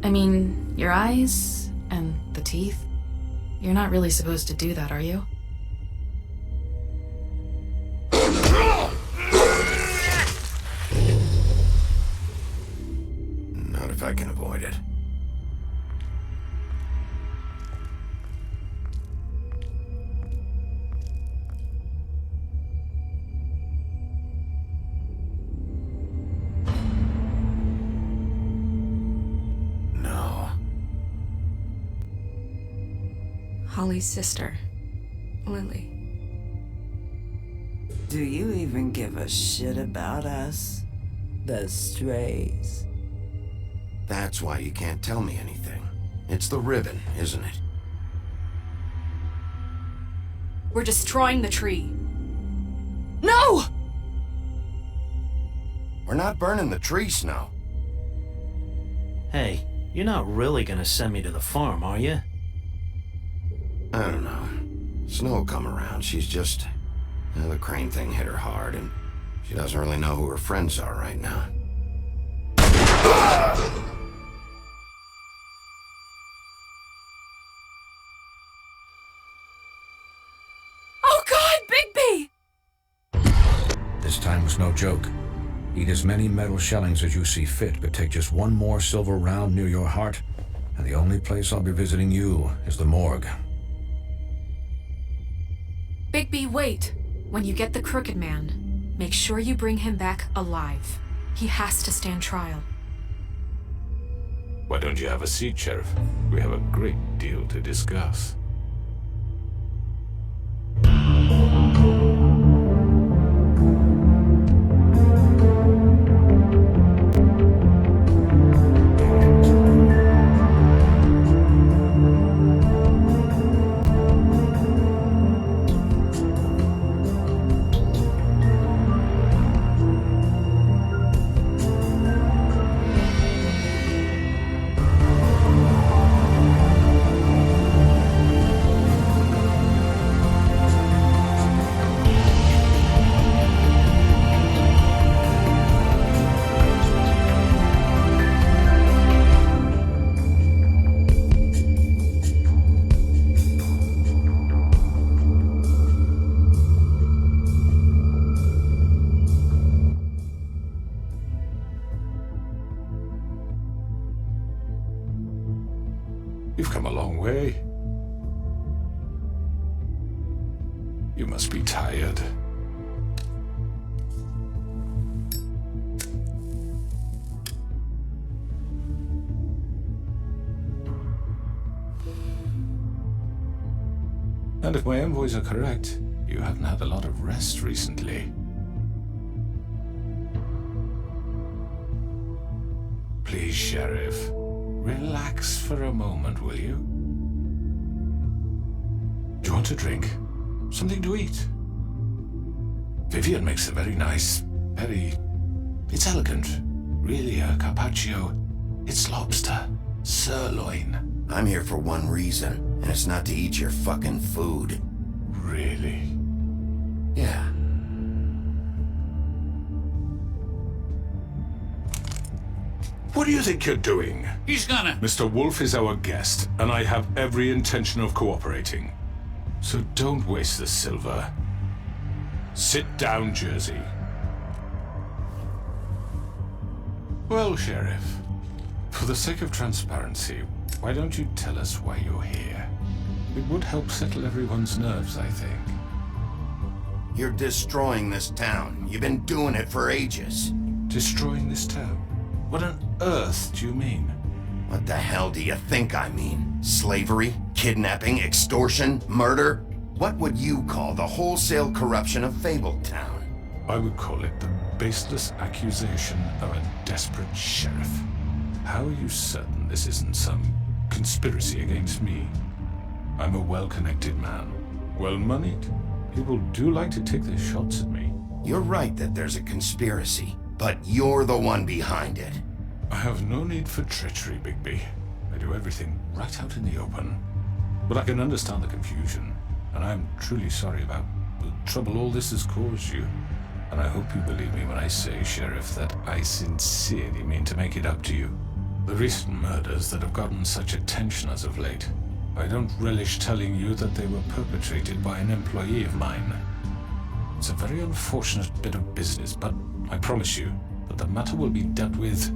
I mean, your eyes and the teeth. You're not really supposed to do that, are you? Not if I can avoid it. Holly's sister, Lily. Do you even give a shit about us? The strays. That's why you can't tell me anything. It's the ribbon, isn't it? We're destroying the tree. No! We're not burning the tree, Snow. Hey, you're not really gonna send me to the farm, are you? I don't know. Snow will come around. She's just... the crane thing hit her hard, and she doesn't really know who her friends are right now. Oh God, Bigby! This time was no joke. Eat as many metal shellings as you see fit, but take just one more silver round near your heart, and the only place I'll be visiting you is the morgue. Bigby, wait. When you get the Crooked Man, make sure you bring him back alive. He has to stand trial. Why don't you have a seat, Sheriff? We have a great deal to discuss. You've come a long way. You must be tired. And if my envoys are correct, you haven't had a lot of rest recently. Please, Sheriff. Relax for a moment, will you? Do you want a drink? Something to eat? Vivian makes a very nice, it's elegant. Really a carpaccio. It's lobster. Sirloin. I'm here for one reason, and it's not to eat your fucking food. Really? Yeah. What do you think you're doing? He's gonna... Mr. Wolf is our guest, and I have every intention of cooperating. So don't waste the silver. Sit down, Jersey. Well, Sheriff, for the sake of transparency, why don't you tell us why you're here? It would help settle everyone's nerves, I think. You're destroying this town. You've been doing it for ages. Destroying this town? What on earth do you mean? What the hell do you think I mean? Slavery? Kidnapping? Extortion? Murder? What would you call the wholesale corruption of Fabletown? I would call it the baseless accusation of a desperate sheriff. How are you certain this isn't some conspiracy against me? I'm a well-connected man, well-moneyed. People do like to take their shots at me. You're right that there's a conspiracy, but you're the one behind it. I have no need for treachery, Bigby. I do everything right out in the open. But I can understand the confusion, and I'm truly sorry about the trouble all this has caused you. And I hope you believe me when I say, Sheriff, that I sincerely mean to make it up to you. The recent murders that have gotten such attention as of late, I don't relish telling you that they were perpetrated by an employee of mine. It's a very unfortunate bit of business, but I promise you that the matter will be dealt with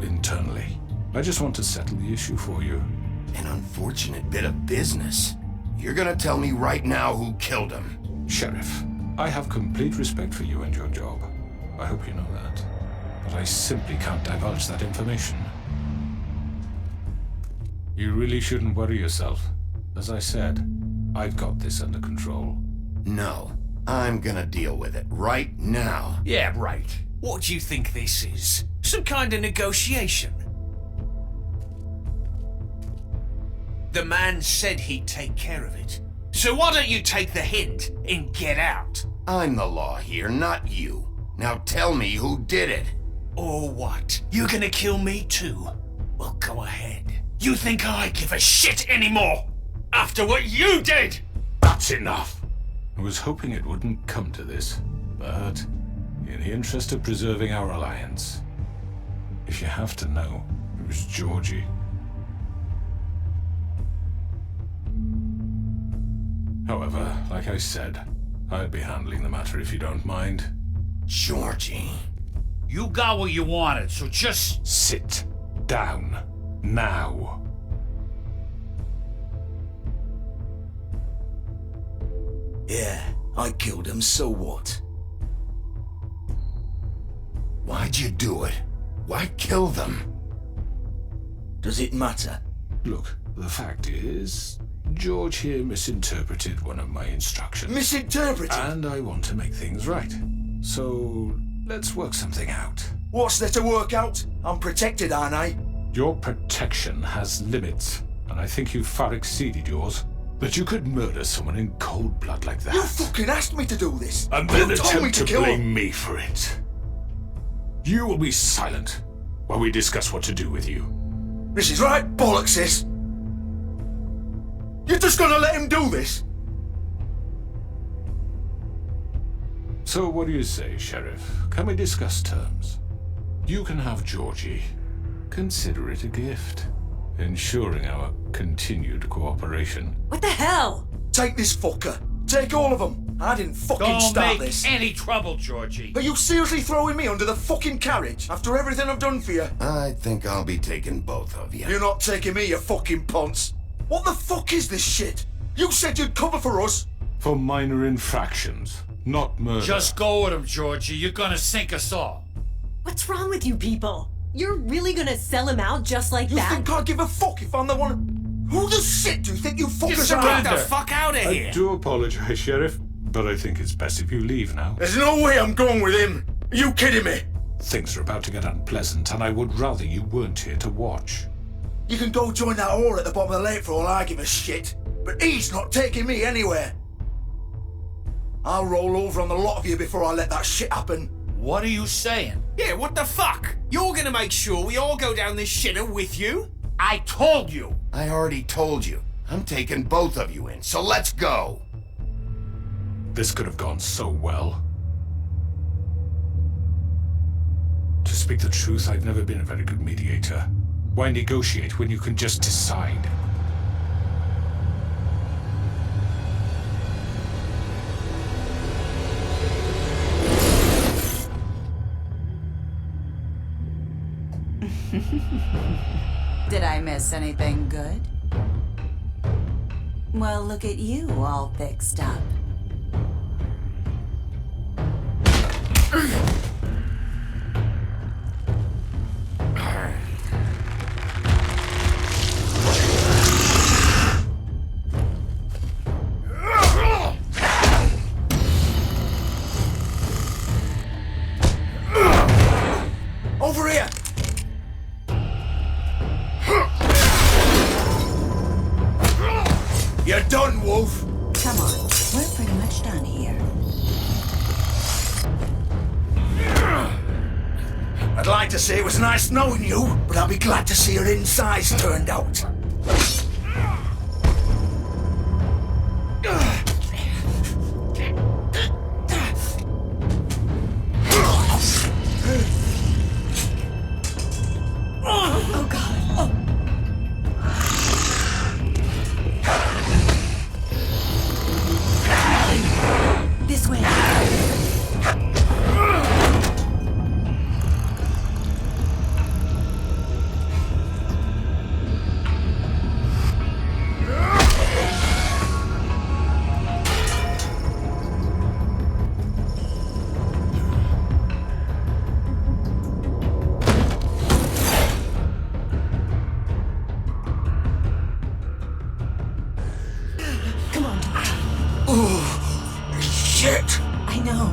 internally. I just want to settle the issue for you. An unfortunate bit of business. You're gonna tell me right now who killed him. Sheriff, I have complete respect for you and your job. I hope you know that. But I simply can't divulge that information. You really shouldn't worry yourself. As I said, I've got this under control. No, I'm gonna deal with it right now. Yeah, right. What do you think this is? Some kind of negotiation? The man said he'd take care of it. So why don't you take the hint and get out? I'm the law here, not you. Now tell me who did it. Or what? You're gonna kill me too? Well, go ahead. You think I give a shit anymore? After what you did? That's enough. I was hoping it wouldn't come to this, but in the interest of preserving our alliance, if you have to know, it was Georgie. However, like I said, I'd be handling the matter if you don't mind. Georgie. You got what you wanted, so just... Sit down. Now. Yeah, I killed him, so what? Why'd you do it? Why kill them? Does it matter? Look, the fact is, George here misinterpreted one of my instructions. Misinterpreted? And I want to make things right. So, let's work something out. What's there to work out? I'm protected, aren't I? Your protection has limits, and I think you've far exceeded yours. That you could murder someone in cold blood like that. You fucking asked me to do this! And then You told me attempt to kill blame him. me for it. You will be silent while we discuss what to do with you. This is right bollocks, this! You're just gonna let him do this? So what do you say, Sheriff? Can we discuss terms? You can have Georgie. Consider it a gift, ensuring our continued cooperation. What the hell? Take this fucker. Take all of them. I didn't fucking Don't start make this. any trouble, Georgie. Are you seriously throwing me under the fucking carriage after everything I've done for you? I think I'll be taking both of you. You're not taking me, you fucking ponce. What the fuck is this shit? You said you'd cover for us. For minor infractions, not murder. Just go with him, Georgie. You're gonna sink us all. What's wrong with you people? You're really gonna sell him out just like You that? think I'd give a fuck if I'm the one? Who the shit do you think you fuckers Get are? the fuck out of I here. do apologize, Sheriff, but I think it's best if you leave now. There's no way I'm going with him. Are you kidding me? Things are about to get unpleasant, and I would rather you weren't here to watch. You can go join that whore at the bottom of the lake for all I give a shit. But he's not taking me anywhere. I'll roll over on the lot of you before I let that shit happen. What are you saying? Yeah, what the fuck? You're gonna make sure we all go down this shitter with you? I told you. I already told you. I'm taking both of you in, so let's go. This could have gone so well. To speak the truth, I've never been a very good mediator. Why negotiate when you can just decide? Did I miss anything good? Well, look at you all fixed up. Over here! You're done, Wolf! Come on, we're pretty much done here. I'd like to say it was nice knowing you, but I'll be glad to see your insides turned out. Oh god. Shit! I know.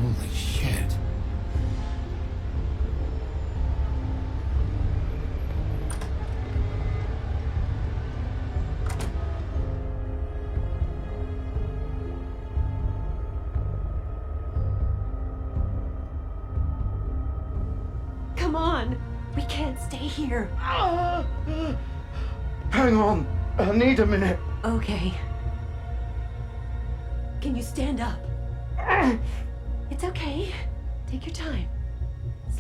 Holy shit. Come on. We can't stay here. Hang on. I need a minute. Okay. Can you stand up? It's okay. Take your time.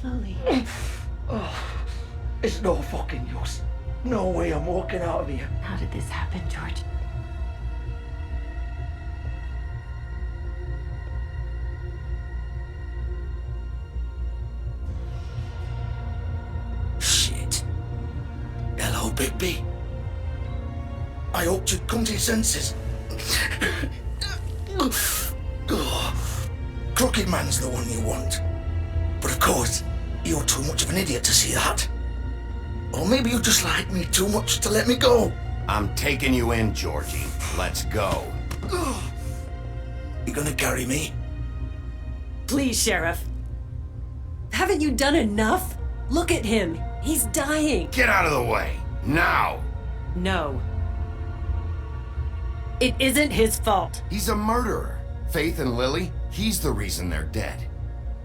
Slowly. It's no fucking use. No way I'm walking out of here. How did this happen, George? Shit. Hello, Bigby. I hoped you'd come to your senses. Crooked Man's the one you want. But of course, you're too much of an idiot to see that. Or maybe you just like me too much to let me go. I'm taking you in, Georgie. Let's go. You gonna carry me? Please, Sheriff. Haven't you done enough? Look at him. He's dying. Get out of the way. Now. No. It isn't his fault. He's a murderer. Faith and Lily, he's the reason they're dead.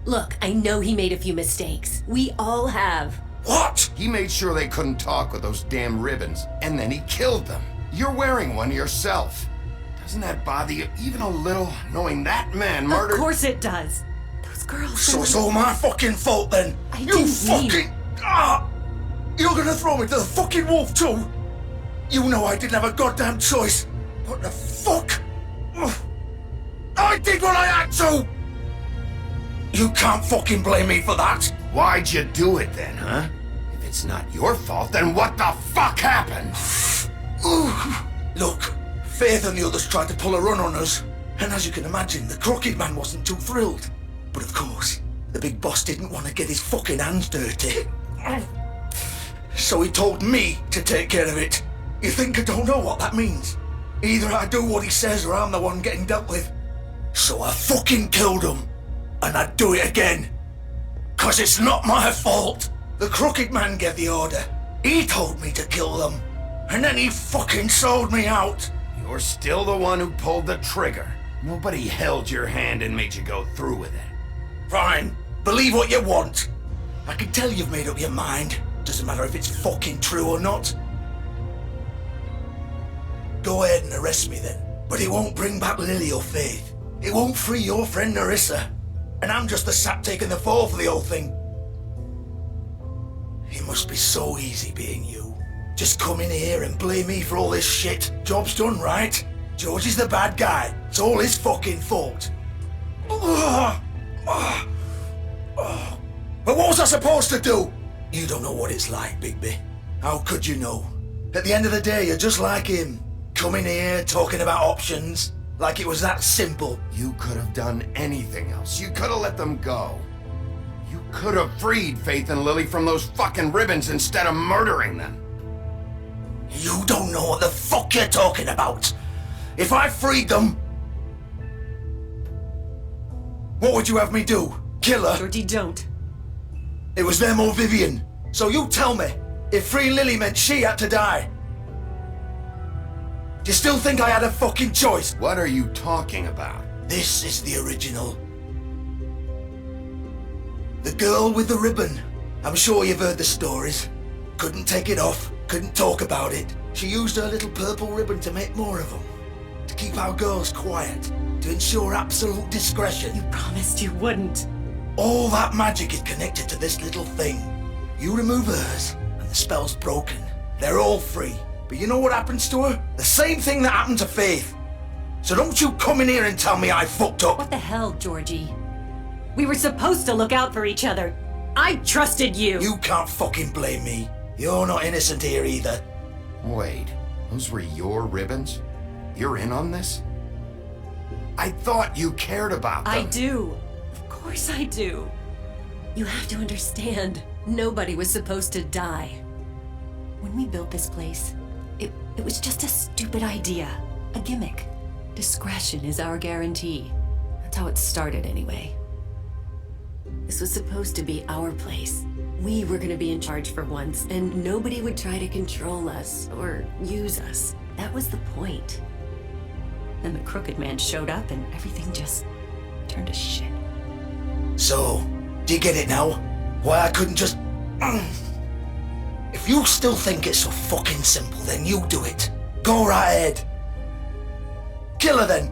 Look, I know he made a few mistakes. We all have. What? He made sure they couldn't talk with those damn ribbons, and then he killed them. You're wearing one yourself. Doesn't that bother you even a little, knowing that man murdered... Of course it does. Those girls... So it's all my fucking fault then? You fucking... You're gonna throw me to the fucking wolf too? You know I didn't have a goddamn choice. What the fuck? I did what I had to! You can't fucking blame me for that. Why'd you do it then, huh? If it's not your fault, then what the fuck happened? Look, Faith and the others tried to pull a run on us. And as you can imagine, the Crooked Man wasn't too thrilled. But of course, the big boss didn't want to get his fucking hands dirty. So he told me to take care of it. You think I don't know what that means? Either I do what he says or I'm the one getting dealt with. So I fucking killed him. And I'd do it again. 'Cause it's not my fault. The Crooked Man gave the order. He told me to kill them. And then he fucking sold me out. You're still the one who pulled the trigger. Nobody held your hand and made you go through with it. Fine. Believe what you want. I can tell you've made up your mind. Doesn't matter if it's fucking true or not. Go ahead and arrest me then. But it won't bring back Lily or Faith. It won't free your friend Narissa. And I'm just the sap taking the fall for the whole thing. It must be so easy being you. Just come in here and blame me for all this shit. Job's done, right? George is the bad guy. It's all his fucking fault. But what was I supposed to do? You don't know what it's like, Bigby. How could you know? At the end of the day, you're just like him. Coming here, talking about options. Like it was that simple. You could have done anything else. You could have let them go. You could have freed Faith and Lily from those fucking ribbons instead of murdering them. You don't know what the fuck you're talking about. If I freed them... What would you have me do? Kill her? Georgie, don't. It was them or Vivian. So you tell me, if freeing Lily meant she had to die. Do you still think I had a fucking choice? What are you talking about? This is the original. The girl with the ribbon. I'm sure you've heard the stories. Couldn't take it off, couldn't talk about it. She used her little purple ribbon to make more of them. To keep our girls quiet. To ensure absolute discretion. You promised you wouldn't. All that magic is connected to this little thing. You remove hers, and the spell's broken. They're all free. But you know what happens to her? The same thing that happened to Faith. So don't you come in here and tell me I fucked up. What the hell, Georgie? We were supposed to look out for each other. I trusted you. You can't fucking blame me. You're not innocent here either. Wait, those were your ribbons? You're in on this? I thought you cared about them. I do. Of course I do. You have to understand, nobody was supposed to die. When we built this place, it was just a stupid idea. A gimmick. Discretion is our guarantee. That's how it started anyway. This was supposed to be our place. We were gonna be in charge for once, and nobody would try to control us or use us. That was the point. Then the Crooked Man showed up and everything just turned to shit. So, do you get it now? Why I couldn't just... If you still think it's so fucking simple, then you do it. Go right ahead. Kill her then.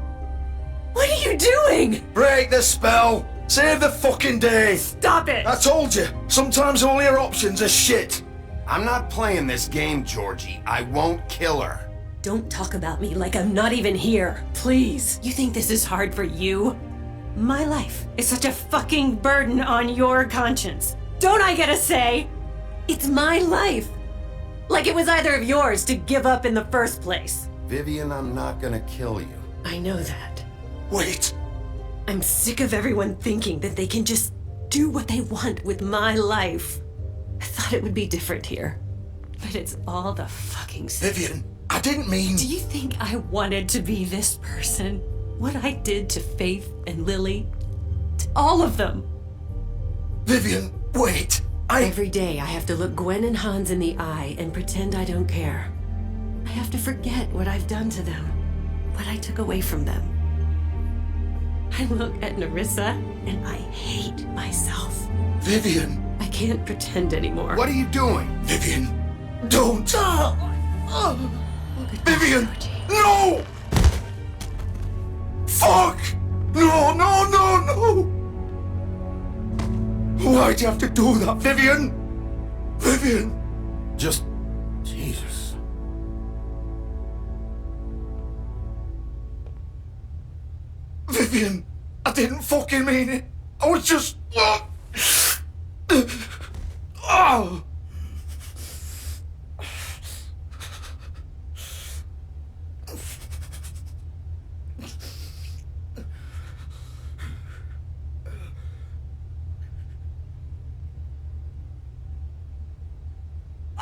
What are you doing? Break the spell. Save the fucking day. Stop it. I told you, sometimes all your options are shit. I'm not playing this game, Georgie. I won't kill her. Don't talk about me like I'm not even here. Please. You think this is hard for you? My life is such a fucking burden on your conscience. Don't I get a say? It's my life. Like it was either of yours to give up in the first place. Vivian, I'm not gonna kill you. I know that. Wait. I'm sick of everyone thinking that they can just do what they want with my life. I thought it would be different here. But it's all the fucking same. Vivian, I didn't mean... Do you think I wanted to be this person? What I did to Faith and Lily? To all of them? Vivian, wait. Every day I have to look Gwen and Hans in the eye and pretend I don't care. I have to forget what I've done to them. What I took away from them. I look at Narissa and I hate myself. Vivian. I can't pretend anymore. What are you doing? Vivian, don't. Vivian! No! Fuck! No, no, no, no! Why'd you have to do that, Vivian? Vivian! Just... Jesus. Vivian! I didn't fucking mean it. I was just... Oh!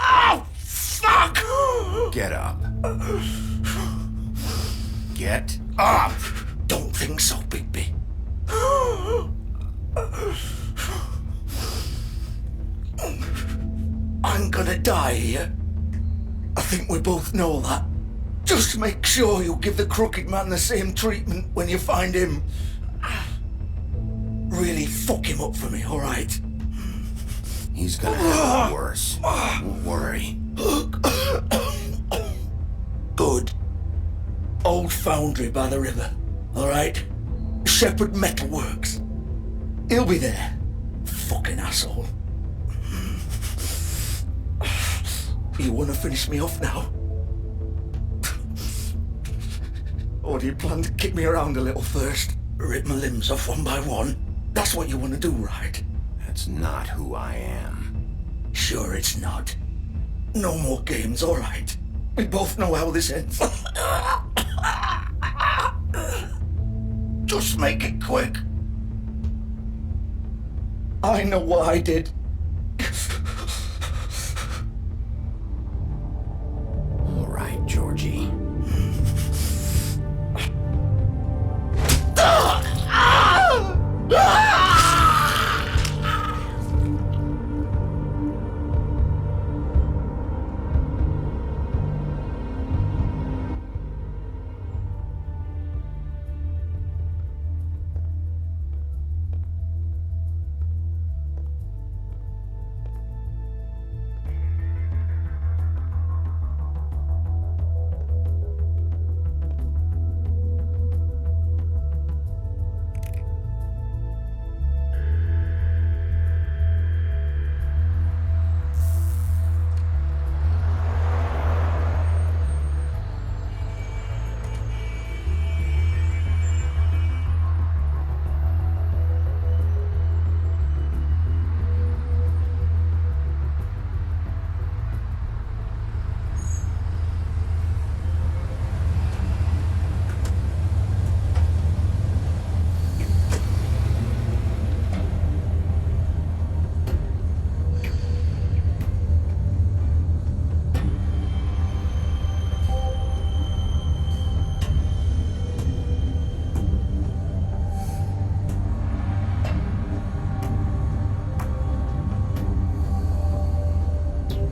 Oh, fuck! Get up. Get up! Don't think so, Bigby. I'm gonna die here. I think we both know that. Just make sure you give the crooked man the same treatment when you find him. Really fuck him up for me, alright? He's gonna have it worse. Don't worry. Good. Old foundry by the river, alright? Shepherd Metalworks. He'll be there. Fucking asshole. You wanna finish me off now? Or do you plan to kick me around a little first? Rip my limbs off one by one? That's what you wanna do, right? That's not who I am. Sure it's not. No more games, alright? We both know how this ends. Just make it quick. I know what I did. All right, Georgie.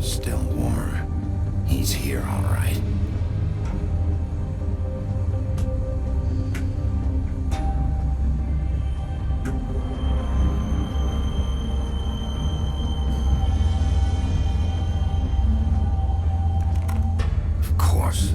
Still warm. He's here, all right. Of course.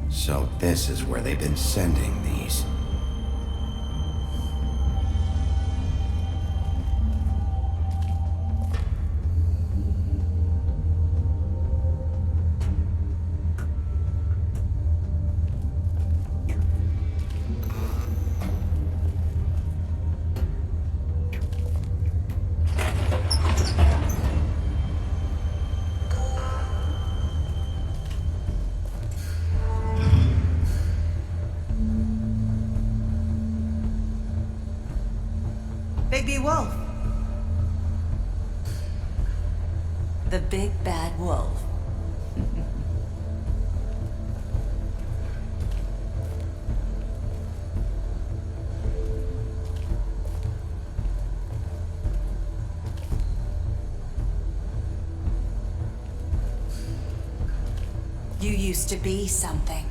So this is where they've been sending these. Bigby Wolf. the big bad wolf. You used to be something.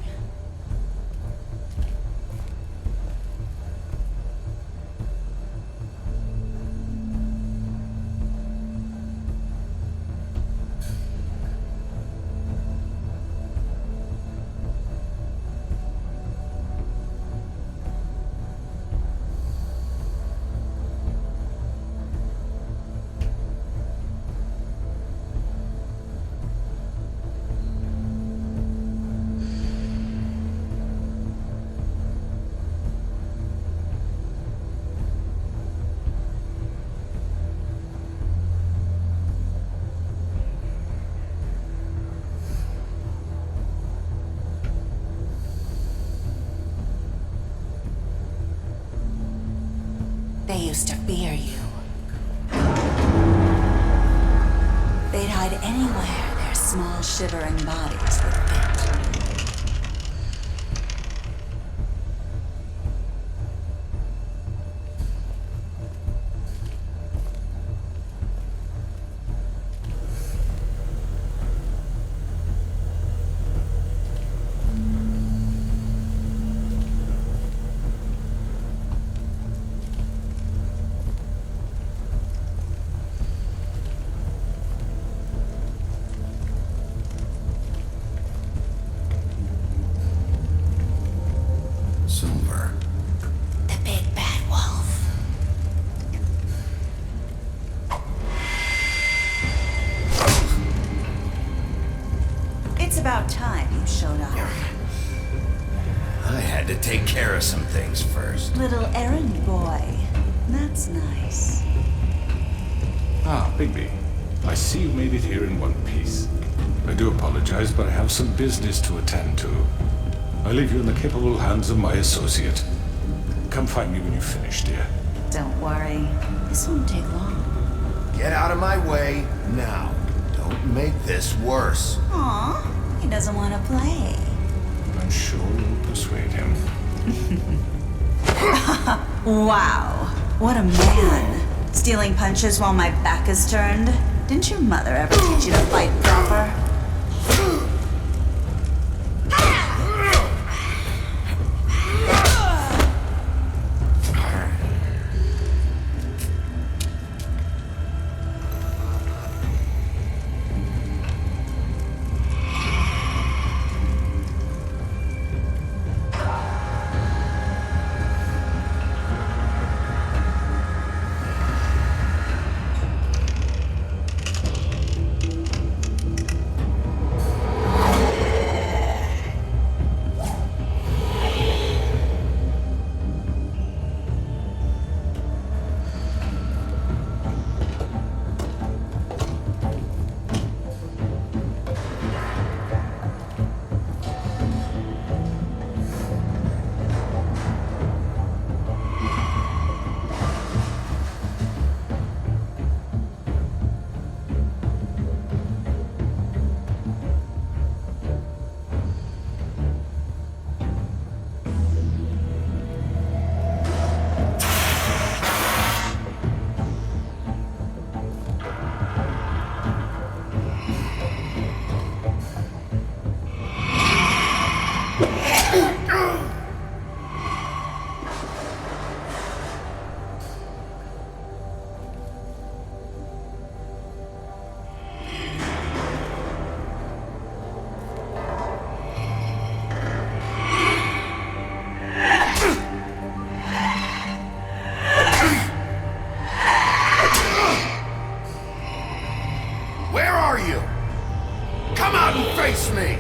They used to fear you. They'd hide anywhere their small, shivering bodies would fit. Silver. The big bad wolf. It's about time you showed up. I had to take care of some things first. Little errand boy. That's nice. Ah, Bigby. I see you made it here in one piece. I do apologize, but I have some business to attend to. I leave you in the capable hands of my associate. Come find me when you finish, dear. Don't worry. This won't take long. Get out of my way now. Don't make this worse. Aw, he doesn't want to play. I'm sure you'll persuade him. Wow, what a man. Stealing punches while my back is turned. Didn't your mother ever teach you to fight proper? Face me!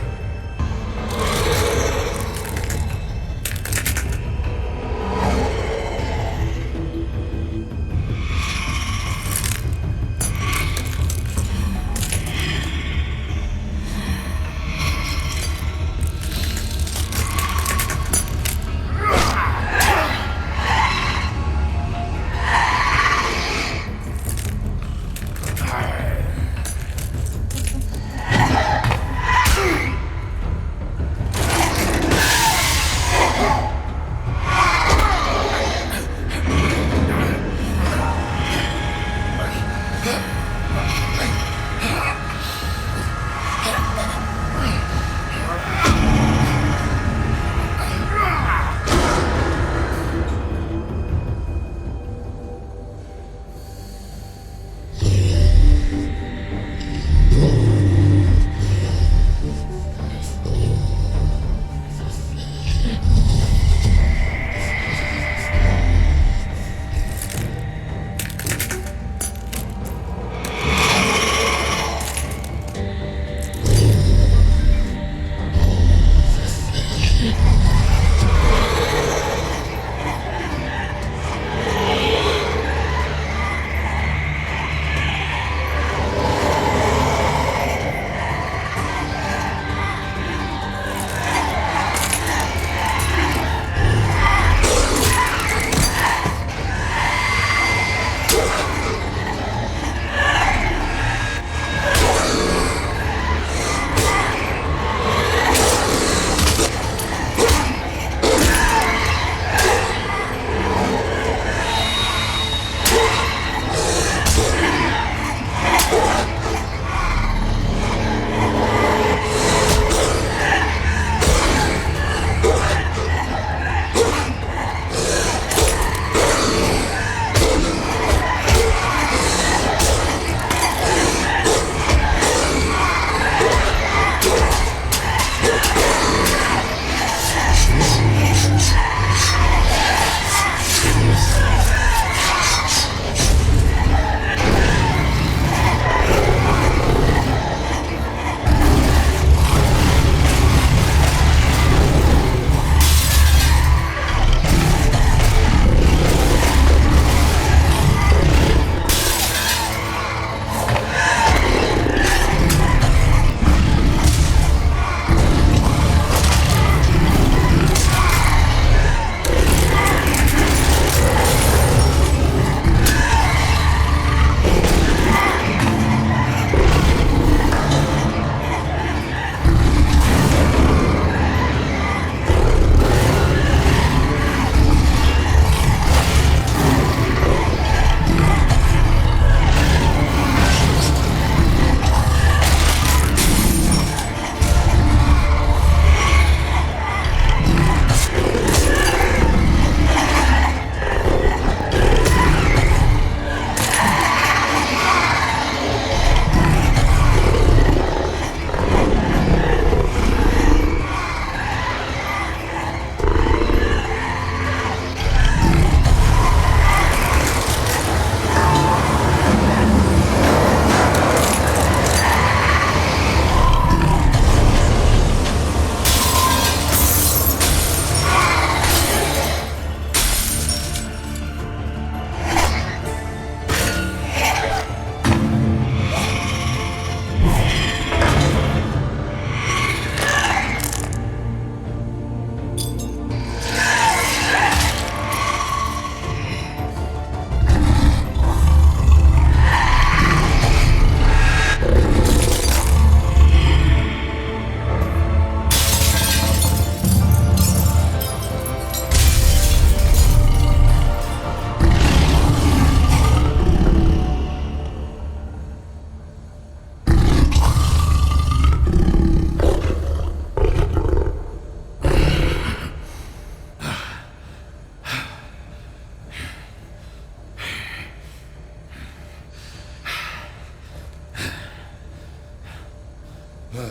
Hello,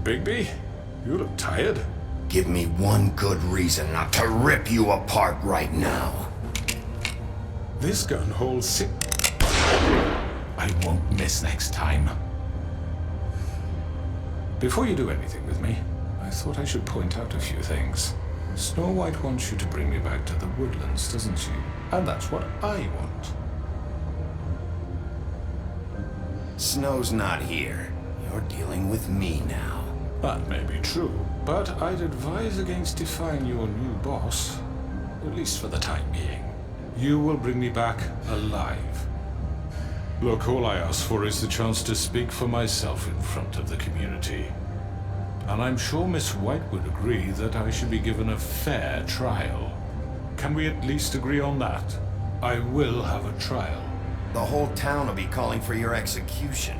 Bigby. You look tired. Give me one good reason not to rip you apart right now. This gun holds six. I won't miss next time. Before you do anything with me, I thought I should point out a few things. Snow White wants you to bring me back to the woodlands, doesn't she? And that's what I want. Snow's not here. You're dealing with me now. That may be true, but I'd advise against defying your new boss, at least for the time being. You will bring me back alive. Look, all I ask for is the chance to speak for myself in front of the community. And I'm sure Miss White would agree that I should be given a fair trial. Can we at least agree on that? I will have a trial. The whole town will be calling for your execution.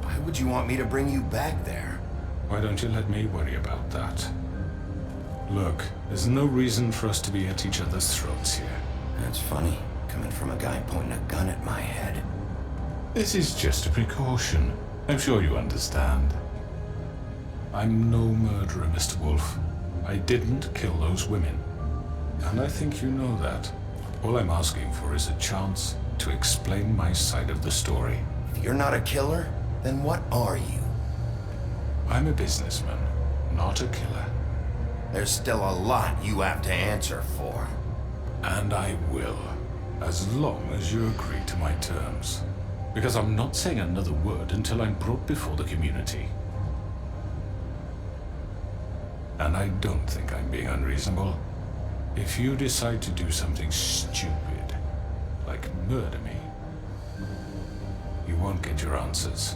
Why would you want me to bring you back there? Why don't you let me worry about that? Look, there's no reason for us to be at each other's throats here. That's funny, coming from a guy pointing a gun at my head. This is just a precaution. I'm sure you understand. I'm no murderer, Mr. Wolf. I didn't kill those women. And I think you know that. All I'm asking for is a chance to explain my side of the story. If you're not a killer, then what are you? I'm a businessman, not a killer. There's still a lot you have to answer for. And I will, as long as you agree to my terms. Because I'm not saying another word until I'm brought before the community. And I don't think I'm being unreasonable. If you decide to do something stupid, like murder me, you won't get your answers.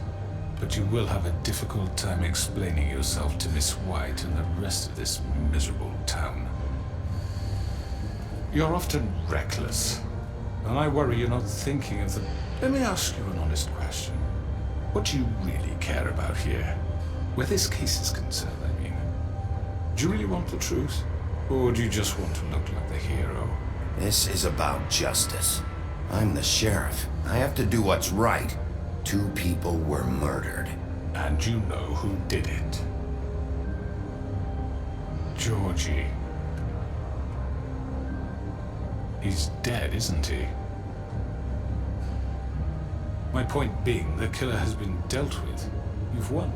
But you will have a difficult time explaining yourself to Miss White and the rest of this miserable town. You're often reckless, and I worry you're not thinking of the... Let me ask you an honest question. What do you really care about here? Where this case is concerned, I mean. Do you really want the truth? Or do you just want to look like the hero? This is about justice. I'm the sheriff. I have to do what's right. 2 people were murdered. And you know who did it. Georgie. He's dead, isn't he? My point being, the killer has been dealt with. You've won.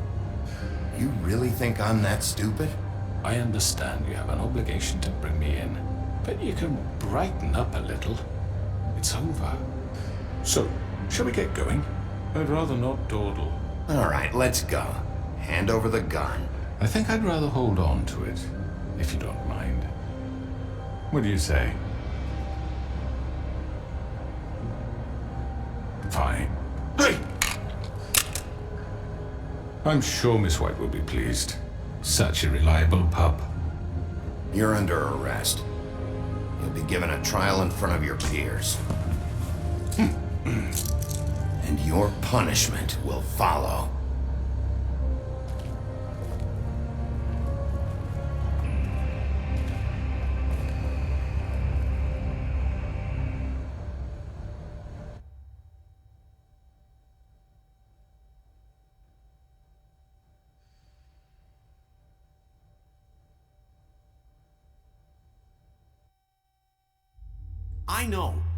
You really think I'm that stupid? I understand you have an obligation to bring me in, but you can brighten up a little. It's over. So, shall we get going? I'd rather not dawdle. All right, let's go. Hand over the gun. I think I'd rather hold on to it, if you don't mind. What do you say? Fine. Hey! I'm sure Miss White will be pleased. Such a reliable pup. You're under arrest. You'll be given a trial in front of your peers. And your punishment will follow.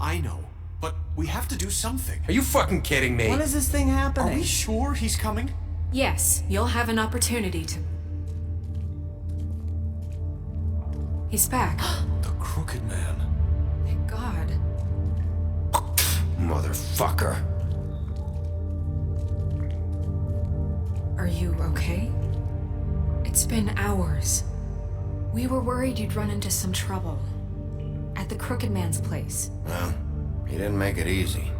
I know. But we have to do something. Are you fucking kidding me? When is this thing happening? Are we sure he's coming? Yes, you'll have an opportunity to... He's back. The Crooked Man. Thank God. Motherfucker. Are you okay? It's been hours. We were worried you'd run into some trouble. At the Crooked Man's place. Well, he didn't make it easy.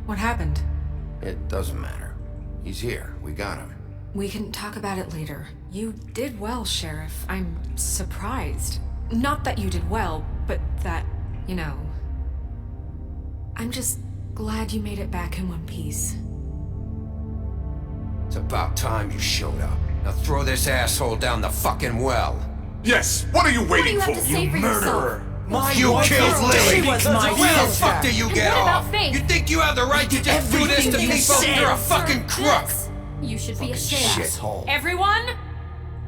What happened? It doesn't matter. He's here. We got him. We can talk about it later. You did well, Sheriff. I'm surprised. Not that you did well, but that, you know, I'm just glad you made it back in one piece. It's about time you showed up. Now throw this asshole down the fucking well. Yes, what are you waiting What do you have to say for Murderer! yourself? You killed Lily! She was my Where the sister. fuck do you And get what about off? Faith? You think you have the right to just do this to Everything you people? said. You're a fucking crook! This, you should be ashamed. Shithole. Everyone,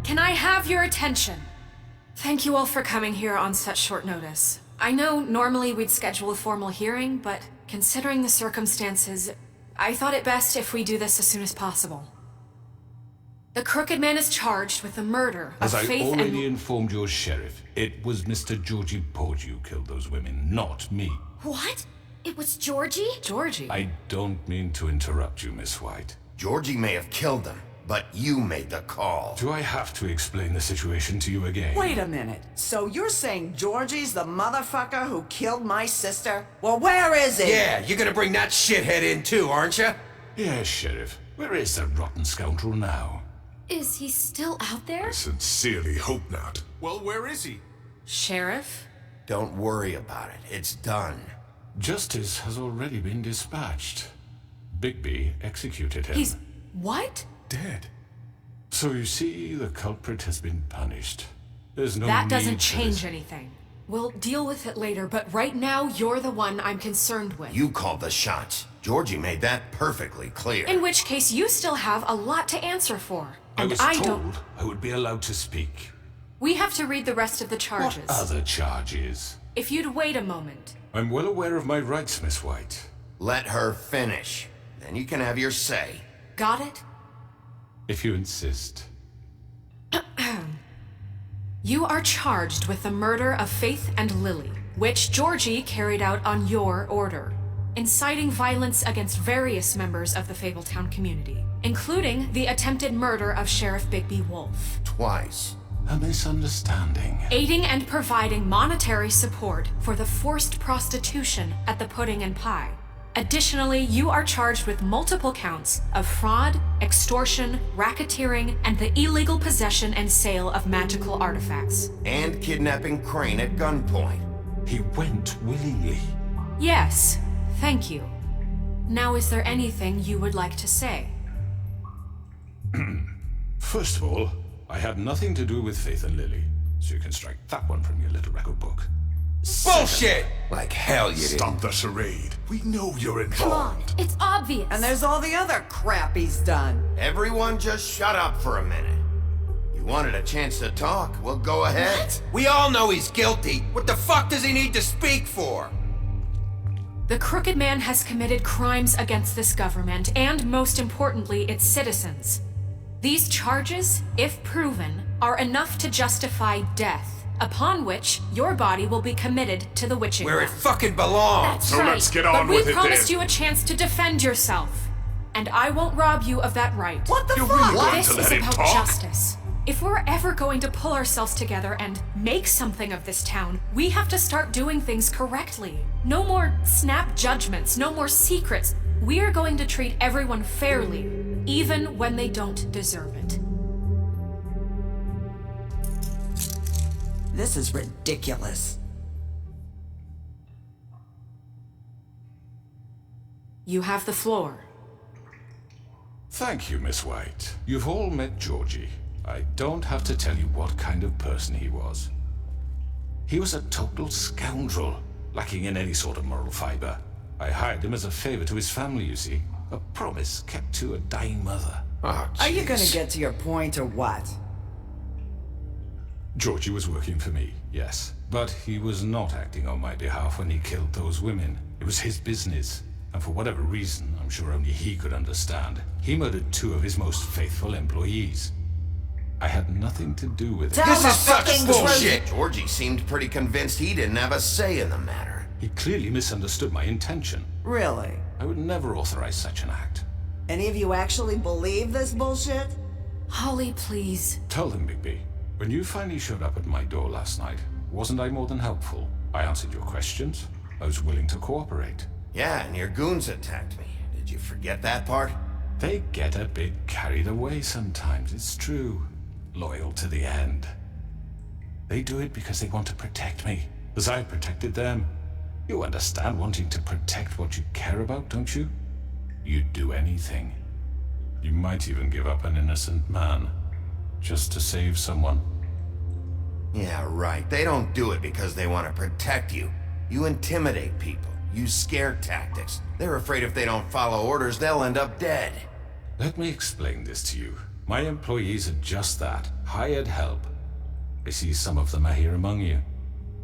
can I have your attention? Thank you all for coming here on such short notice. I know normally we'd schedule a formal hearing, but considering the circumstances, I thought it best if we do this as soon as possible. The Crooked Man is charged with the murder As of I Faith already and... informed your sheriff, it was Mr. Georgie Porgy who killed those women, not me. What? It was Georgie? Georgie? I don't mean to interrupt you, Miss White. Georgie may have killed them, but you made the call. Do I have to explain the situation to you again? Wait a minute. So you're saying Georgie's the motherfucker who killed my sister? Well, where is he? Yeah, you're gonna bring that shithead in too, aren't you? Yes, Sheriff. Where is that rotten scoundrel now? Is he still out there? I sincerely hope not. Well, where is he? Sheriff? Don't worry about it. It's done. Justice has already been dispatched. Bigby executed him. He's... what? Dead. So you see, the culprit has been punished. There's no That need doesn't for change this. anything. We'll deal with it later, but right now, you're the one I'm concerned with. You called the shots. Georgie made that perfectly clear. In which case, you still have a lot to answer for. I And was I told don't... I would be allowed to speak. We have to read the rest of the charges. What other charges? If you'd wait a moment. I'm well aware of my rights, Miss White. Let her finish. Then you can have your say. Got it? If you insist. You are charged with the murder of Faith and Lily, which Georgie carried out on your order, inciting violence against various members of the Fabletown community, including the attempted murder of Sheriff Bigby Wolf. Twice. A misunderstanding. Aiding and providing monetary support for the forced prostitution at the Pudding and Pie. Additionally, you are charged with multiple counts of fraud, extortion, racketeering, and the illegal possession and sale of magical artifacts. And kidnapping Crane at gunpoint. He went willingly. Yes, thank you. Now, is there anything you would like to say? First of all, I had nothing to do with Faith and Lily, so you can strike that one from your little record book. Bullshit! Like hell you did. Stop the charade. We know you're Come on, involved. it's obvious. And there's all the other crap he's done. Everyone just shut up for a minute. You wanted a chance to talk? Well, go ahead. We all know he's guilty. What the fuck does he need to speak for? The Crooked Man has committed crimes against this government and, most importantly, its citizens. These charges, if proven, are enough to justify death, upon which your body will be committed to the witching Where it ground. fucking belongs. That's right. Let's get But on we with it promised then. you a chance to defend yourself, and I won't rob you of that right. What the You're fuck? really going This to is let him about talk? justice. If we're ever going to pull ourselves together and make something of this town, we have to start doing things correctly. No more snap judgments, no more secrets. We are going to treat everyone fairly, even when they don't deserve it. This is ridiculous. You have the floor. Thank you, Miss White. You've all met Georgie. I don't have to tell you what kind of person he was. He was a total scoundrel, lacking in any sort of moral fiber. I hired him as a favor to his family, you see. A promise kept to a dying mother. Oh, Are you gonna jeez. get to your point or what? Georgie was working for me, yes. But he was not acting on my behalf when he killed those women. It was his business. And for whatever reason, I'm sure only he could understand, he murdered 2 of his most faithful employees. I had nothing to do with it. Tell This the is such fucking bullshit. Georgie seemed pretty convinced he didn't have a say in the matter. He clearly misunderstood my intention. Really? I would never authorize such an act. Any of you actually believe this bullshit? Holly, please. Tell them, Bigby, when you finally showed up at my door last night, wasn't I more than helpful? I answered your questions. I was willing to cooperate. Yeah, and your goons attacked me. Did you forget that part? They get a bit carried away sometimes, it's true. Loyal to the end. They do it because they want to protect me, as I protected them. You understand wanting to protect what you care about, don't you? You'd do anything. You might even give up an innocent man, just to save someone. Yeah, right. They don't do it because they want to protect you. You intimidate people, use scare tactics. They're afraid if they don't follow orders, they'll end up dead. Let me explain this to you. My employees are just that, hired help. I see some of them are here among you.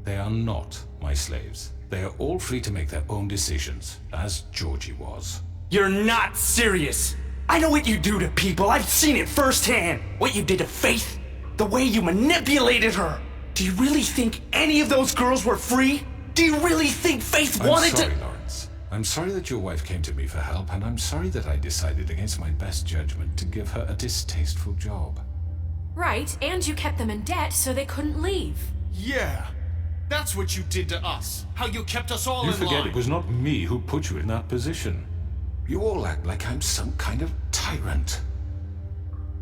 They are not my slaves. They are all free to make their own decisions, as Georgie was. You're not serious! I know what you do to people, I've seen it firsthand! What you did to Faith, the way you manipulated her! Do you really think any of those girls were free? Do you really think Faith wanted I'm sorry, Lawrence. I'm sorry that your wife came to me for help, and I'm sorry that I decided against my best judgment to give her a distasteful job. Right, and you kept them in debt so they couldn't leave. Yeah, that's what you did to us. How you kept us all You in forget line. it was not me who put you in that position. You all act like I'm some kind of tyrant.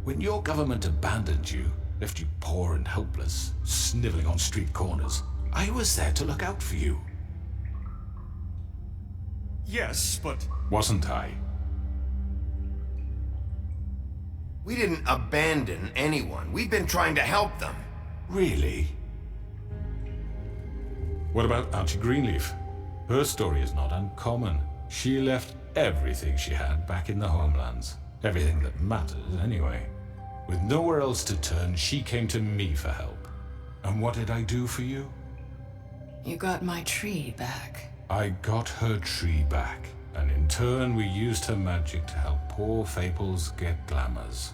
When your government abandoned you, left you poor and helpless, sniveling on street corners, I was there to look out for you. Yes, but... Wasn't I? We didn't abandon anyone. We've been trying to help them. Really? What about Auntie Greenleaf? Her story is not uncommon. She left everything she had back in the homelands. Everything that matters, anyway. With nowhere else to turn, she came to me for help. And what did I do for you? You got my tree back. I got her tree back, and in turn we used her magic to help poor Fables get glamours.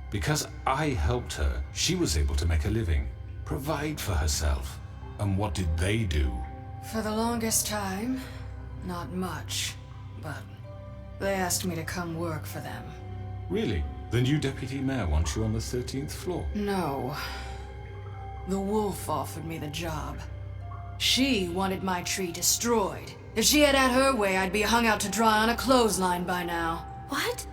Because I helped her, she was able to make a living, provide for herself. And what did they do? For the longest time, not much, but they asked me to come work for them. Really? The new deputy mayor wants you on the 13th floor? No. The wolf offered me the job. She wanted my tree destroyed. If she had her way, I'd be hung out to dry on a clothesline by now. What?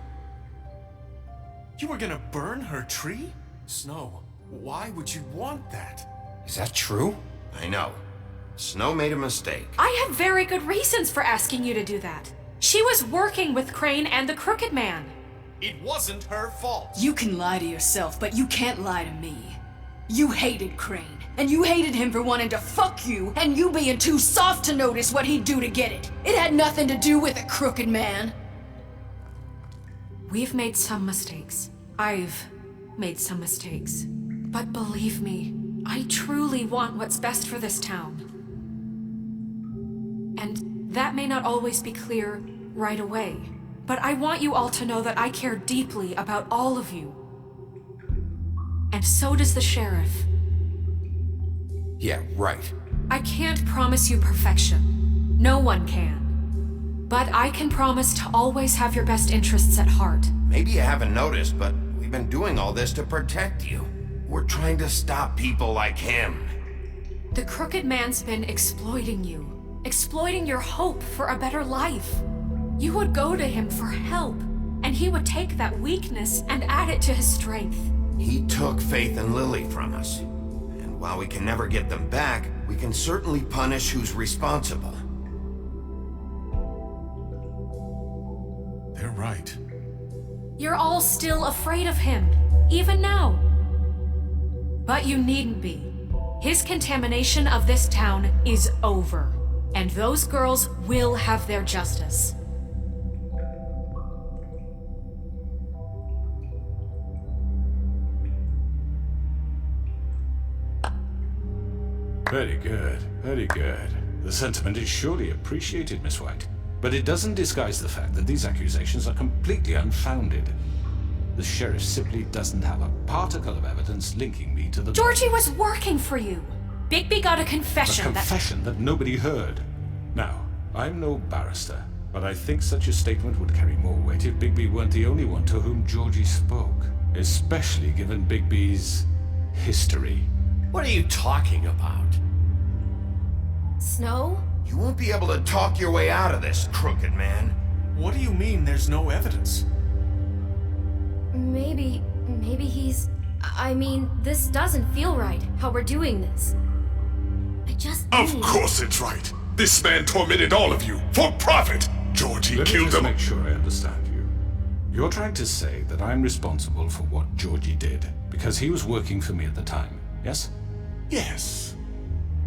You were gonna burn her tree? Snow, why would you want that? Is that true? I know. Snow made a mistake. I have very good reasons for asking you to do that. She was working with Crane and the Crooked Man. It wasn't her fault. You can lie to yourself, but you can't lie to me. You hated Crane, and you hated him for wanting to fuck you, and you being too soft to notice what he'd do to get it. It had nothing to do with the Crooked Man. We've made some mistakes. I've made some mistakes. But believe me, I truly want what's best for this town. And that may not always be clear right away. But I want you all to know that I care deeply about all of you. And so does the sheriff. Yeah, right. I can't promise you perfection. No one can. But I can promise to always have your best interests at heart. Maybe you haven't noticed, but we've been doing all this to protect you. We're trying to stop people like him. The Crooked Man's been exploiting you. Exploiting your hope for a better life. You would go to him for help, and he would take that weakness and add it to his strength. He took Faith and Lily from us. And while we can never get them back, we can certainly punish who's responsible. They're right. You're all still afraid of him, even now. But you needn't be. His contamination of this town is over, and those girls will have their justice. Very good, very good. The sentiment is surely appreciated, Miss White. But it doesn't disguise the fact that these accusations are completely unfounded. The sheriff simply doesn't have a particle of evidence linking me to the... Georgie was working for you. Bigby got a confession A confession that nobody heard. Now, I'm no barrister, but I think such a statement would carry more weight if Bigby weren't the only one to whom Georgie spoke. Especially given Bigby's history. What are you talking about? Snow? You won't be able to talk your way out of this, Crooked Man. What do you mean there's no evidence? Maybe he's... I mean, this doesn't feel right, how we're doing this. I just Of course it's right. This man tormented all of you for profit. Georgie killed them. Make sure I understand you. You're trying to say that I'm responsible for what Georgie did because he was working for me at the time, yes? Yes.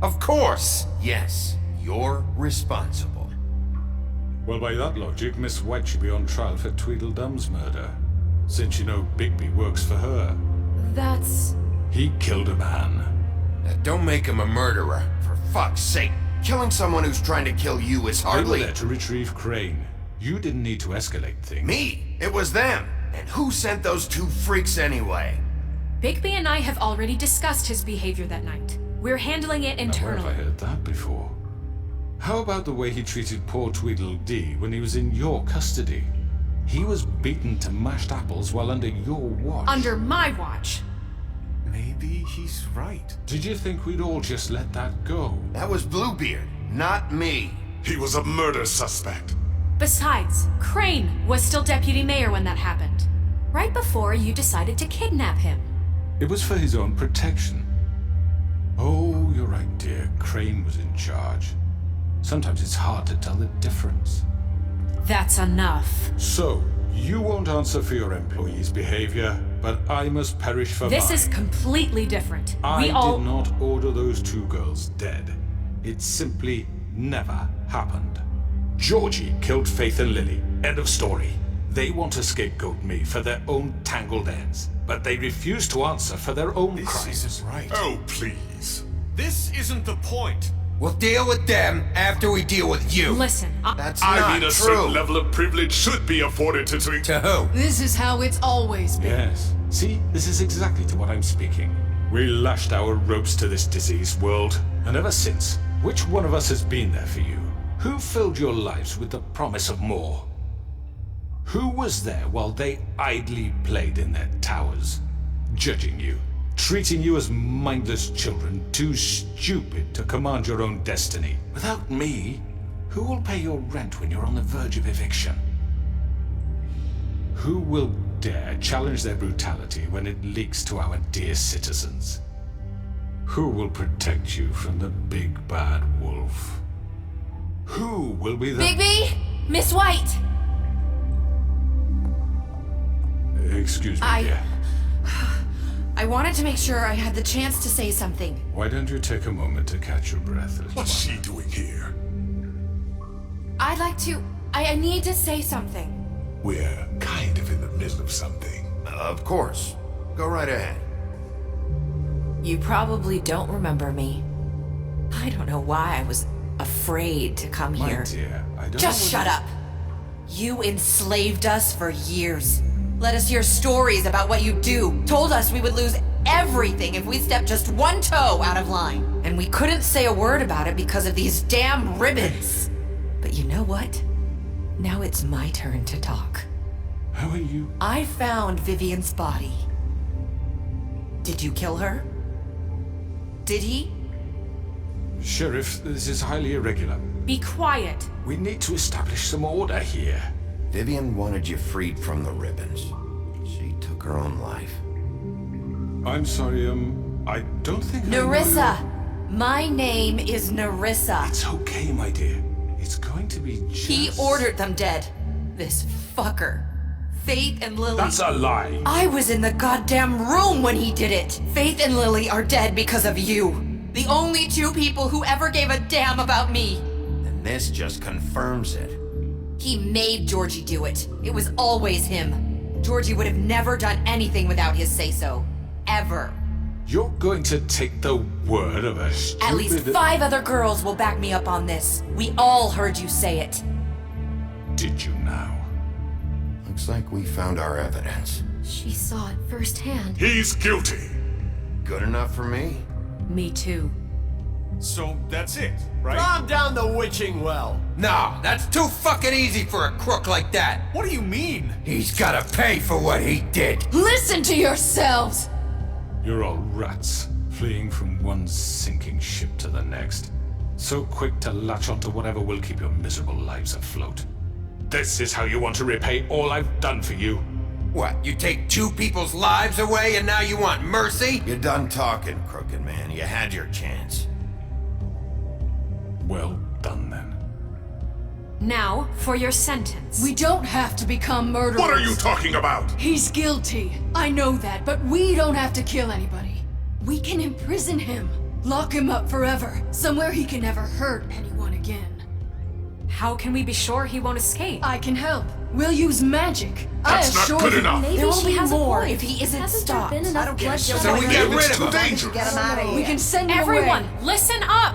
Of course. Yes. You're responsible. Well, by that logic, Miss White should be on trial for Tweedledum's murder, since you know Bigby works for her. That's... He killed a man. Now, don't make him a murderer, for fuck's sake. Killing someone who's trying to kill you is hardly... They were there to retrieve Crane. You didn't need to escalate things. Me? It was them. And who sent those two freaks anyway? Bigby and I have already discussed his behavior that night. We're handling it internally. Now, where have I heard that before? How about the way he treated poor Tweedledee when he was in your custody? He was beaten to mashed apples while under your watch. Under my watch. Maybe he's right. Did you think we'd all just let that go? That was Bluebeard, not me. He was a murder suspect. Besides, Crane was still deputy mayor when that happened. Right before you decided to kidnap him. It was for his own protection. Oh, you're right, dear. Crane was in charge. Sometimes it's hard to tell the difference. That's enough. So, you won't answer for your employees' behavior, but I must perish for This mine. is completely different. I We all... did not order those two girls dead. It simply never happened. Georgie killed Faith and Lily. End of story. They want to scapegoat me for their own tangled ends, but they refuse to answer for their own crimes. This isn't right. Oh, please. This isn't the point. We'll deal with them after we deal with you. Listen, That's I not mean, a true. certain level of privilege should be afforded to To who? This is how it's always been. Yes. See, this is exactly to what I'm speaking. We lashed our ropes to this diseased world, and ever since, which one of us has been there for you? Who filled your lives with the promise of more? Who was there while they idly played in their towers, judging you, treating you as mindless children, too stupid to command your own destiny? Without me, who will pay your rent when you're on the verge of eviction? Who will dare challenge their brutality when it leaks to our dear citizens? Who will protect you from the big bad wolf? Who will be the... Bigby! Miss White! Excuse me, dear. I wanted to make sure I had the chance to say something. Why don't you take a moment to catch your breath? What's she doing here? I'd like to... I need to say something. We're kind of in the middle of something. Of course. Go right ahead. You probably don't remember me. I don't know why I was afraid to come My here. dear, I don't Just know shut up. You enslaved us for years. Let us hear stories about what you do. Told us we would lose everything if we stepped just one toe out of line. And we couldn't say a word about it because of these damn ribbons. But you know what? Now it's my turn to talk. How are you? I found Vivian's body. Did you kill her? Did he? Sheriff, this is highly irregular. Be quiet. We need to establish some order here. Vivian wanted you freed from the ribbons. She took her own life. I'm sorry, I don't think Nerissa! My name is Nerissa. It's okay, my dear. It's going to be just... He ordered them dead. This fucker. Faith and Lily... That's a lie! I was in the goddamn room when he did it! Faith and Lily are dead because of you. The only two people who ever gave a damn about me. And this just confirms it. He made Georgie do it. It was always him. Georgie would have never done anything without his say-so. Ever. You're going to take the word of a stupid... At least 5 other girls will back me up on this. We all heard you say it. Did you now? Looks like we found our evidence. She saw it firsthand. He's guilty. Good enough for me? Me too. So that's it, right? Calm down the witching well. No, that's too fucking easy for a crook like that. What do you mean? He's gotta pay for what he did. Listen to yourselves! You're all rats, fleeing from one sinking ship to the next. So quick to latch onto whatever will keep your miserable lives afloat. This is how you want to repay all I've done for you? What, you take 2 people's lives away and now you want mercy? You're done talking, crooked man. You had your chance. Well, done then. Now, for your sentence. We don't have to become murderers. What are you talking about? He's guilty. I know that, but we don't have to kill anybody. We can imprison him. Lock him up forever. Somewhere he can never hurt anyone again. How can we be sure he won't escape? I can help. We'll use magic. That's I not assure good you. enough. Maybe There will she be has more a point. if he isn't Hasn't stopped. there been enough I don't care. bloodshed So we already? get rid It's of too him. dangerous. Get him out of here. We can send him Everyone, away. listen up!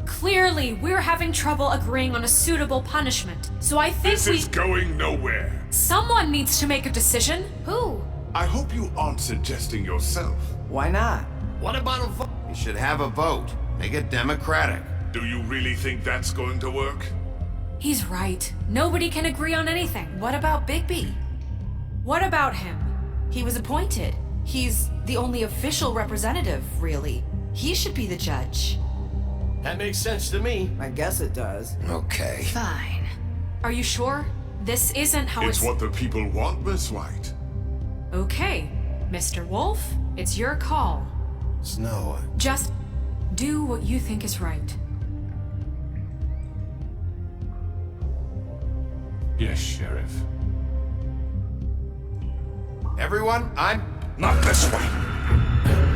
Clearly, we're having trouble agreeing on a suitable punishment. So I think This is going nowhere. someone needs to make a decision. Who? I hope you aren't suggesting yourself. Why not? What about a vote? You should have a vote. Make it democratic. Do you really think that's going to work? He's right. Nobody can agree on anything. What about Bigby? What about him? He was appointed. He's the only official representative, really. He should be the judge. That makes sense to me. I guess it does. Okay. Fine. Are you sure? This isn't how It's what the people want, Miss White. Okay, Mr. Wolf, it's your call. Snow. Just do what you think is right. Yes, Sheriff. Everyone, I'm... Not this way.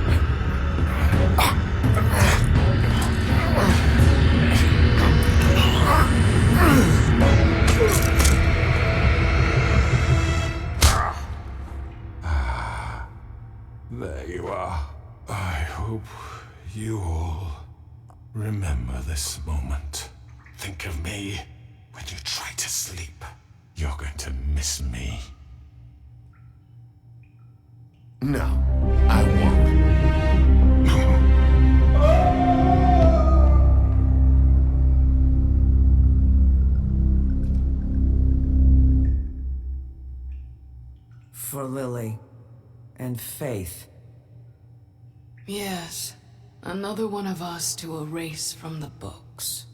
There you are. I hope you all remember this moment. Think of me when you try to sleep. You're going to miss me. No, I won't. For Lily and Faith. Yes. Another one of us to erase from the books.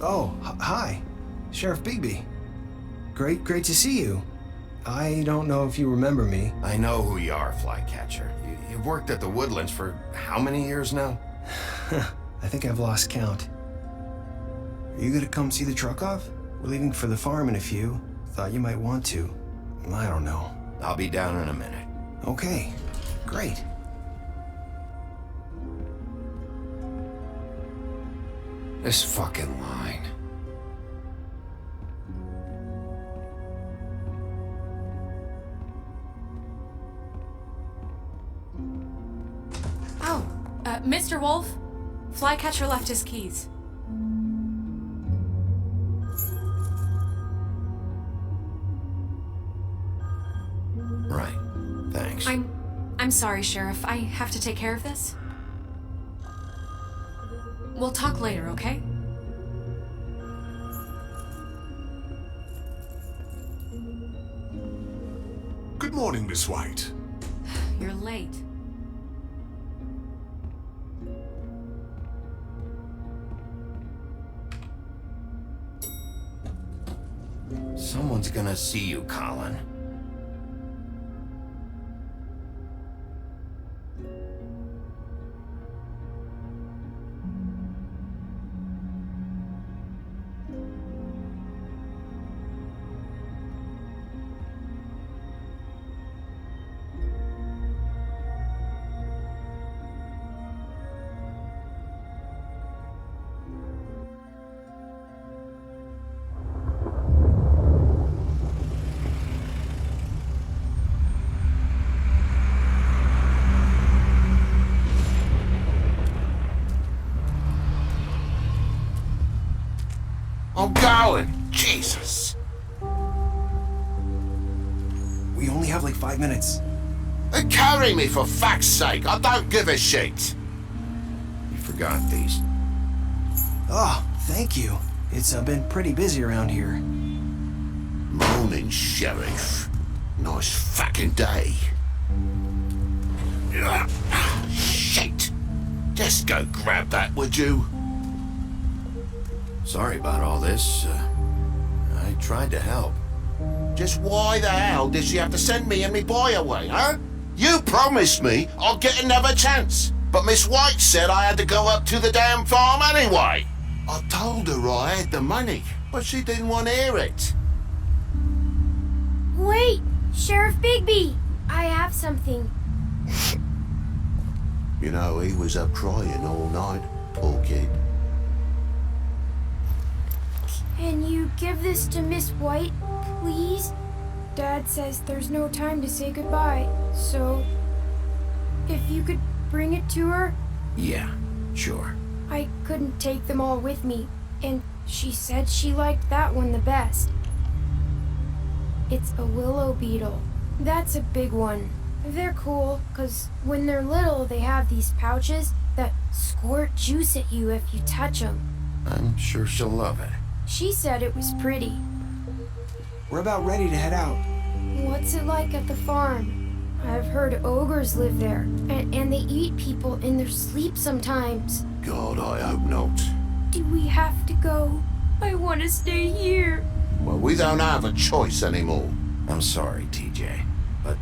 Oh, hi. Sheriff Bigby. Great to see you. I don't know if you remember me. I know who you are, Flycatcher. You've worked at the Woodlands for how many years now? I think I've lost count. Are you gonna come see the truck off? We're leaving for the farm in a few. Thought you might want to. I don't know. I'll be down in a minute. Okay, great. This fucking line. Oh, Mr. Wolf, Flycatcher left his keys. Right. Thanks. I'm sorry, Sheriff. I have to take care of this. We'll talk later, okay? Good morning, Miss White. You're late. Someone's gonna see you, Colin. Oh, Colin! Jesus! We only have like 5 minutes. Carry me, for fuck's sake. I don't give a shit. You forgot these. Oh, thank you. It's been pretty busy around here. Morning, Sheriff. Nice fucking day. Shit. Just go grab that, would you? Sorry about all this. I tried to help. Just why the hell did she have to send me and me boy away, huh? You promised me I'll get another chance, but Miss White said I had to go up to the damn farm anyway. I told her I had the money, but she didn't want to hear it. Wait, Sheriff Bigby, I have something. You know, he was up crying all night, poor kid. Can you give this to Miss White, please? Dad says there's no time to say goodbye, so if you could bring it to her? Yeah, sure. I couldn't take them all with me, and she said she liked that one the best. It's a willow beetle. That's a big one. They're cool, 'cause when they're little, they have these pouches that squirt juice at you if you touch them. I'm sure she'll love it. She said it was pretty. We're about ready to head out. What's it like at the farm? I've heard ogres live there, and they eat people in their sleep sometimes. God, I hope not. Do we have to go? I want to stay here. Well, we don't have a choice anymore. I'm sorry, TJ, but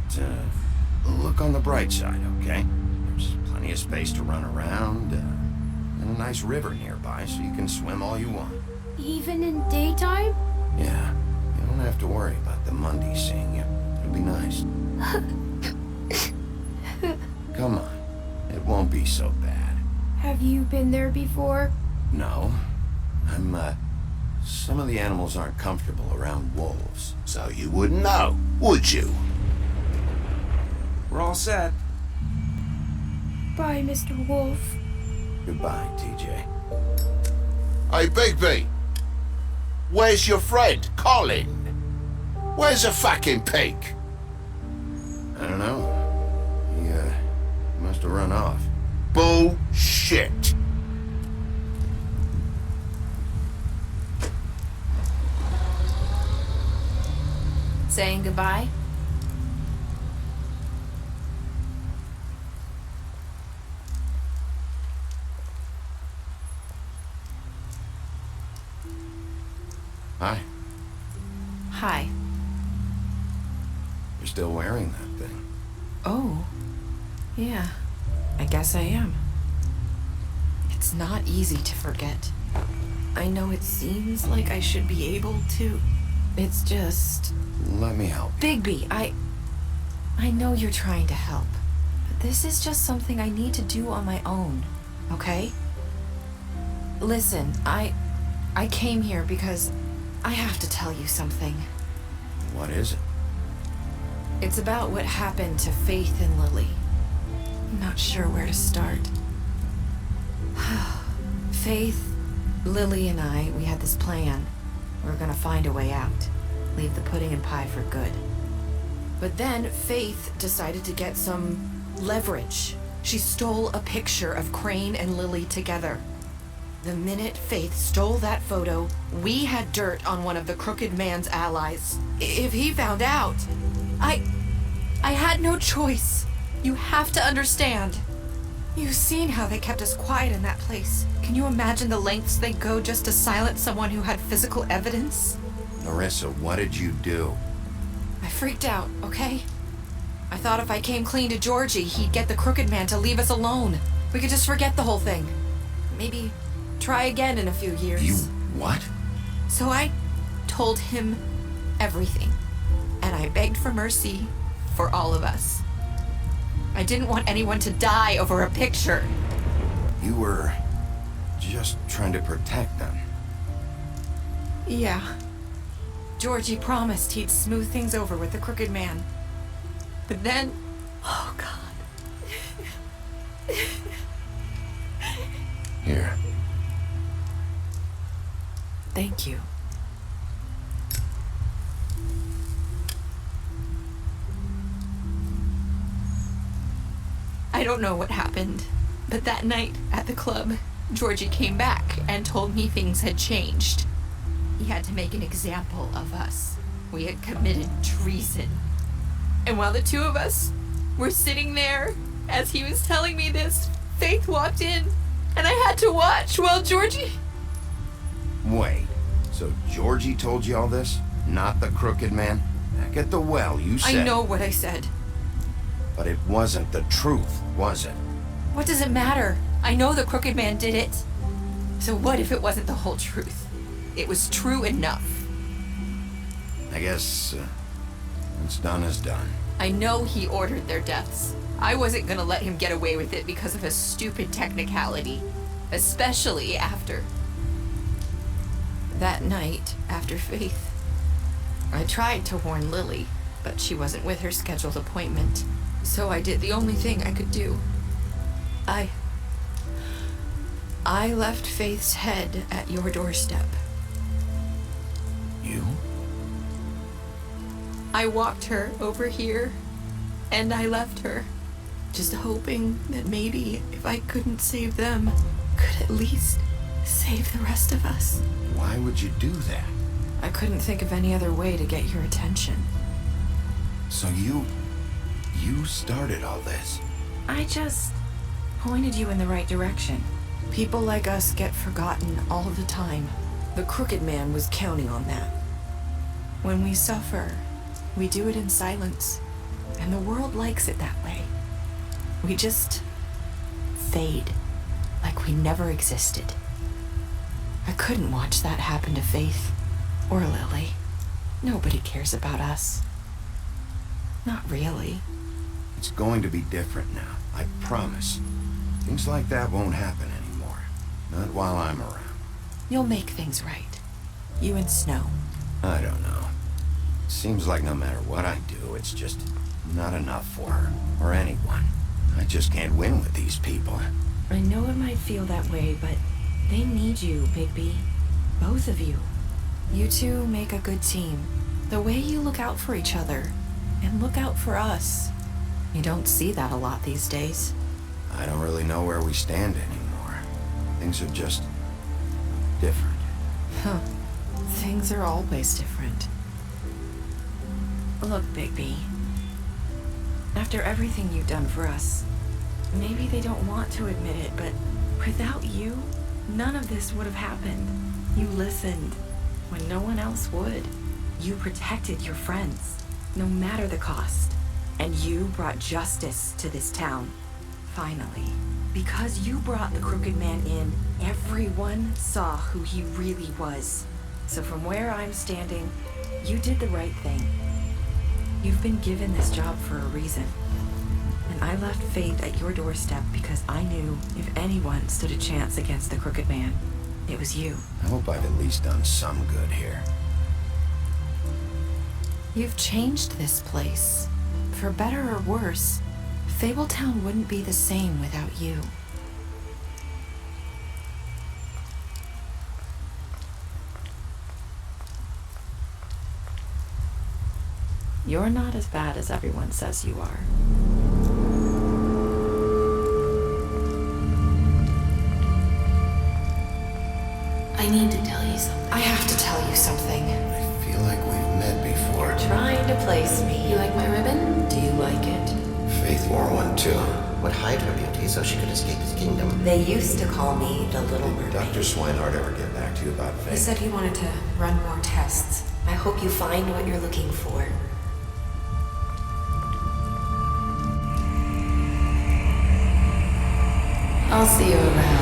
look on the bright side, okay? There's plenty of space to run around, and a nice river nearby, so you can swim all you want. Even in daytime? Yeah, you don't have to worry about the Monday seeing you. It'll be nice. Come on, it won't be so bad. Have you been there before? No, some of the animals aren't comfortable around wolves. So you wouldn't know, would you? We're all set. Bye, Mr. Wolf. Goodbye, TJ. Hey, Bigby. Where's your friend, Colin? Where's the fucking pig? I don't know. He must have run off. Bullshit. Saying goodbye? Hi. Hi. You're still wearing that thing. Oh. Yeah. I guess I am. It's not easy to forget. I know it seems like I should be able to. It's just... Let me help you. Bigby, I know you're trying to help, but this is just something I need to do on my own, okay? Listen, I came here because I have to tell you something. What is it? It's about what happened to Faith and Lily. I'm not sure where to start. Faith, Lily, and I, we had this plan. We were gonna find a way out. Leave the pudding and pie for good. But then Faith decided to get some leverage. She stole a picture of Crane and Lily together. The minute Faith stole that photo, we had dirt on one of the Crooked Man's allies. If he found out, I had no choice. You have to understand. You've seen how they kept us quiet in that place. Can you imagine the lengths they go just to silence someone who had physical evidence? Narissa, what did you do? I freaked out, okay? I thought if I came clean to Georgie, he'd get the Crooked Man to leave us alone. We could just forget the whole thing. Maybe try again in a few years. You what? So I told him everything. And I begged for mercy for all of us. I didn't want anyone to die over a picture. You were just trying to protect them. Yeah. Georgie promised he'd smooth things over with the Crooked Man. But then... Oh, God. Here. Thank you. I don't know what happened, but that night at the club, Georgie came back and told me things had changed. He had to make an example of us. We had committed treason. And while the two of us were sitting there, as he was telling me this, Faith walked in, and I had to watch while Georgie... Wait, so Georgie told you all this? Not the crooked man? Back at the well, you said... I know what I said. But it wasn't the truth, was it? What does it matter? I know the crooked man did it. So what if it wasn't the whole truth? It was true enough. I guess what's done is done. I know he ordered their deaths. I wasn't gonna let him get away with it because of a stupid technicality. Especially after... that night, after Faith. I tried to warn Lily, but she wasn't with her scheduled appointment. So I did the only thing I could do. I left Faith's head at your doorstep. You? I walked her over here, and I left her, just hoping that maybe if I couldn't save them, could at least save the rest of us. Why would you do that? I couldn't think of any other way to get your attention. So you started all this? I just pointed you in the right direction. People like us get forgotten all the time. The crooked man was counting on that. When we suffer, we do it in silence, and the world likes it that way. We just fade, like we never existed. I couldn't watch that happen to Faith, or Lily. Nobody cares about us. Not really. It's going to be different now, I promise. Things like that won't happen anymore. Not while I'm around. You'll make things right. You and Snow. I don't know. Seems like no matter what I do, it's just not enough for her, or anyone. I just can't win with these people. I know it might feel that way, but they need you, Bigby. Both of you. You two make a good team. The way you look out for each other, and look out for us. You don't see that a lot these days. I don't really know where we stand anymore. Things are just different. Huh. Things are always different. Look, Bigby. After everything you've done for us, maybe they don't want to admit it, but without you, none of this would have happened. You listened when no one else would. You protected your friends, no matter the cost. And you brought justice to this town. Finally. Because you brought the crooked man in, everyone saw who he really was. So from where I'm standing, you did the right thing. You've been given this job for a reason. And I left Faith at your doorstep because I knew if anyone stood a chance against the crooked man, it was you. I hope I've at least done some good here. You've changed this place. For better or worse, Fabletown wouldn't be the same without you. You're not as bad as everyone says you are. I need to tell you something. I have to tell you something. I feel like we've met before. Trying to place me. You like my ribbon? Do you like it? Faith wore one too. Would hide her beauty so she could escape his kingdom. They used to call me the Little Mermaid. Dr. Swinehart ever get back to you about Faith? He said he wanted to run more tests. I hope you find what you're looking for. I'll see you around.